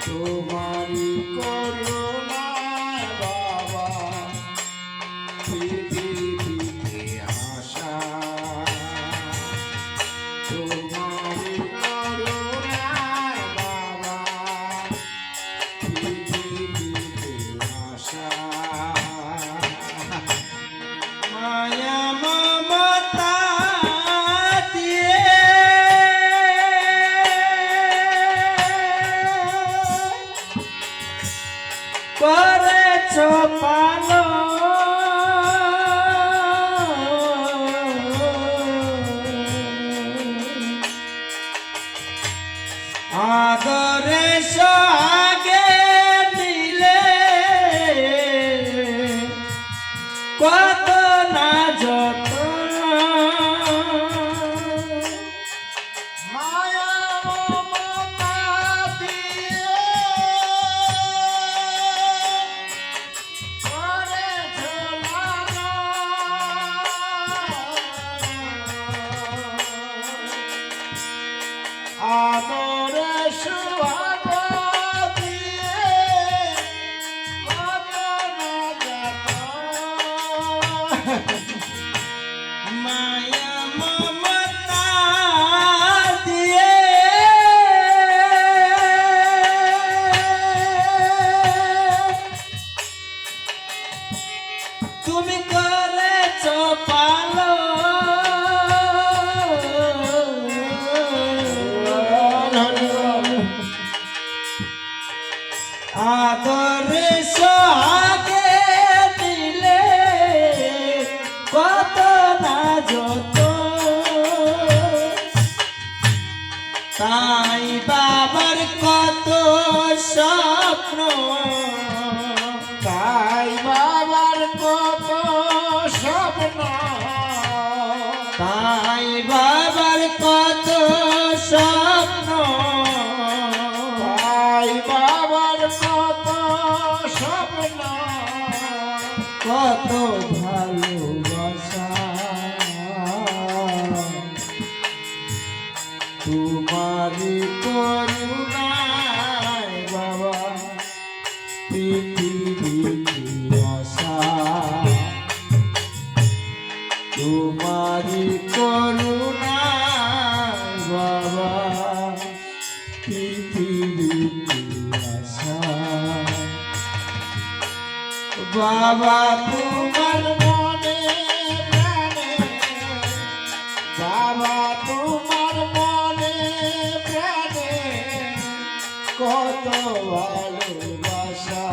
তোমারি করুণা বাবা পৃথিবীতে আসা তোমারি করুণা বাবা পৃথিবীতে আসা মায়া মমতা দিয়ে করেছ পালন আদরে সাগে দিলে কত না যত মায়া মমতা দিয়ে করেছ আদরে সুহাগ দিয়ে কত না যত মায়া মমতা দিয়ে তুমি করেছ পালন আদরে সোহাগে দিলে কত না যত তাই বাবার কত স্বপ্ন তাই বাবার কত স্বপ্ন তাই বাবার কত স্বপ্ন তাই বাবার কত স্বপ্ন কত ভালোবাসা তোমারি করুণায় বাবা পৃথিবীতে আসা তোমারি করুণায় বাবা পৃথিবীতে আসা বাবা তোমার মনে প্রাণে বাবা তোমার মনে প্রাণে কত ভালোবাসা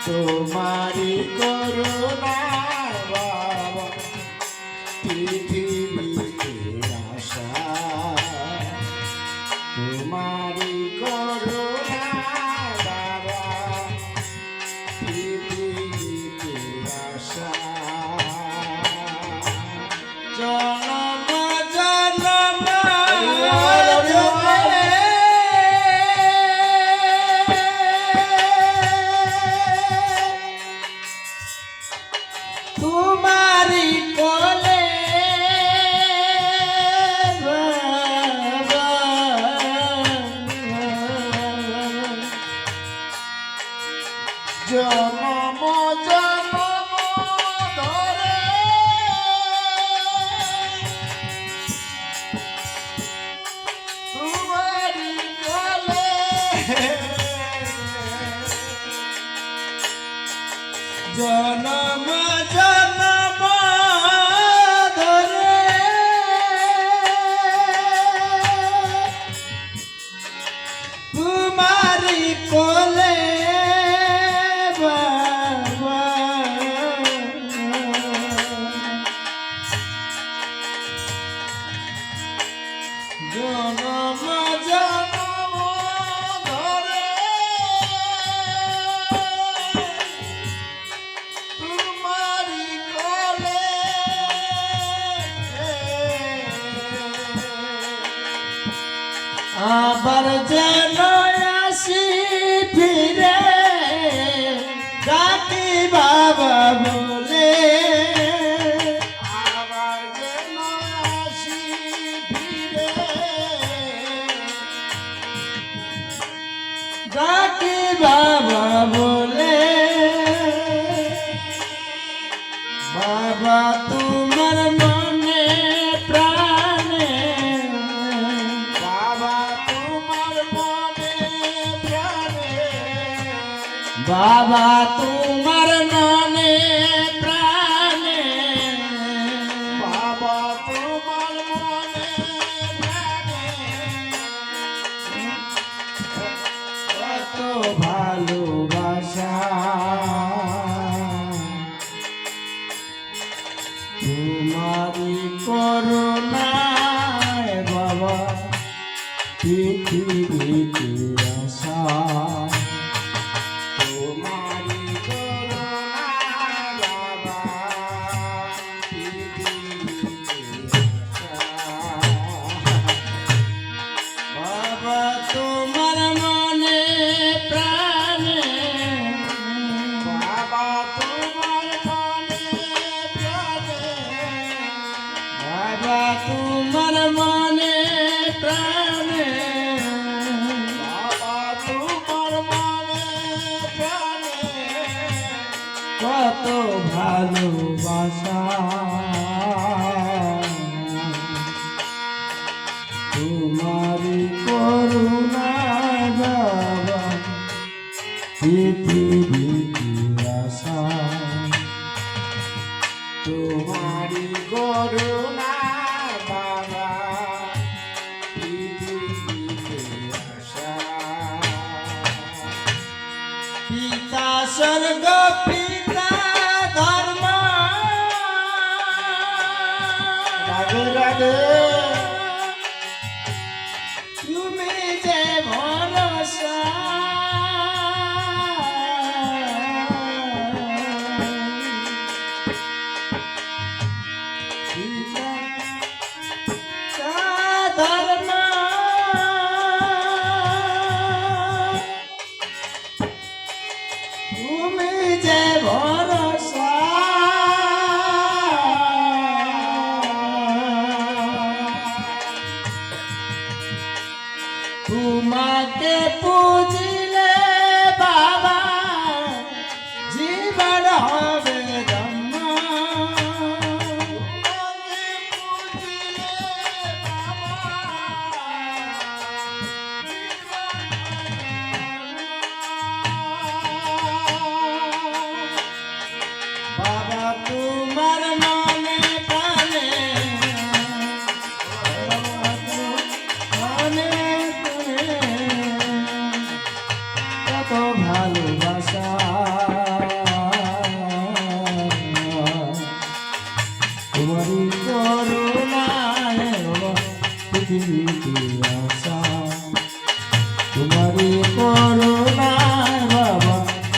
তোমারি করুণা বাবা পৃথিবীতে আসা তোমারি করুণা বাবা পৃথিবীতে আসা জনম জনম তোমারি কোলে বাবা জনম জনম ধরে তোমারি কোলে জনম জনম ধরে তোমারি কোলে বাবা জনম জনম ধরে তোমারি কোলে আবার যেন আসি ফিরে ডাকি বাবা বলে আবার যেন আসি ফিরে বাবা তোমার নামে প্রাণে বাবা তোমার মনে প্রাণে কত ভালোবাসা তোমারি করুণায় বাবা পৃথিবীতে আসা তোমারি করুণায় বাবা পৃথিবীতে আসা বাবা তোমার মনে প্রাণে বাবা তোমার মনে প্রাণে বাবা তোমার মনে প্রাণে বাবা তোমার মনে প্রাণে কত ভালোবাসা তোমারি করুণা বাবা পৃথিবীতে আসা তোমারি করুণা বাবা পৃথিবীতে আসা পিতা স্বর্গ পিতা ধর্ম রাধে রাধে তুমি যে ভরসা ধর্ম তুমি যে ভরসা তোমাকে পুজিলে বাবা জীবন হবে ধন্য বাবা তোমার মনে প্রাণে মনে কত ভালোবাসা তোমারই করুণায় পৃথিবীতে আসা তোমারই করুণায় বাবা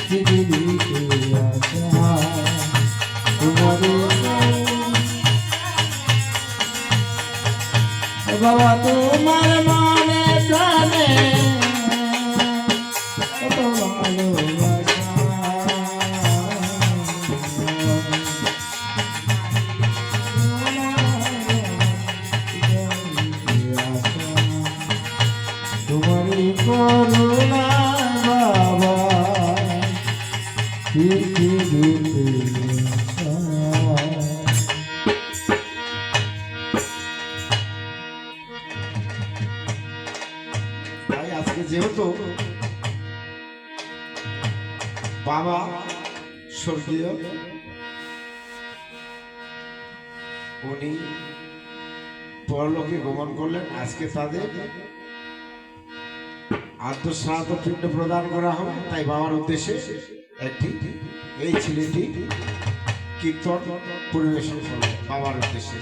পৃথিবীতে আসা তোমারই বাবা তোমার মনে প্রাণে কত ভালোবাসা তোমারই করুণা বাবা পৃথিবীতে আসা আজকে যেহেতু বাবা স্বর্গীয় উনি পরলোকে গমন করলেন, আজকে তাদের আত্মশ্রাদ্ধ পিণ্ড প্রদান করা হবে। তাই বাবার উদ্দেশ্যে একটি এই ছেলেটি কীর্তন পরিবেশন করবে বাবার উদ্দেশ্যে।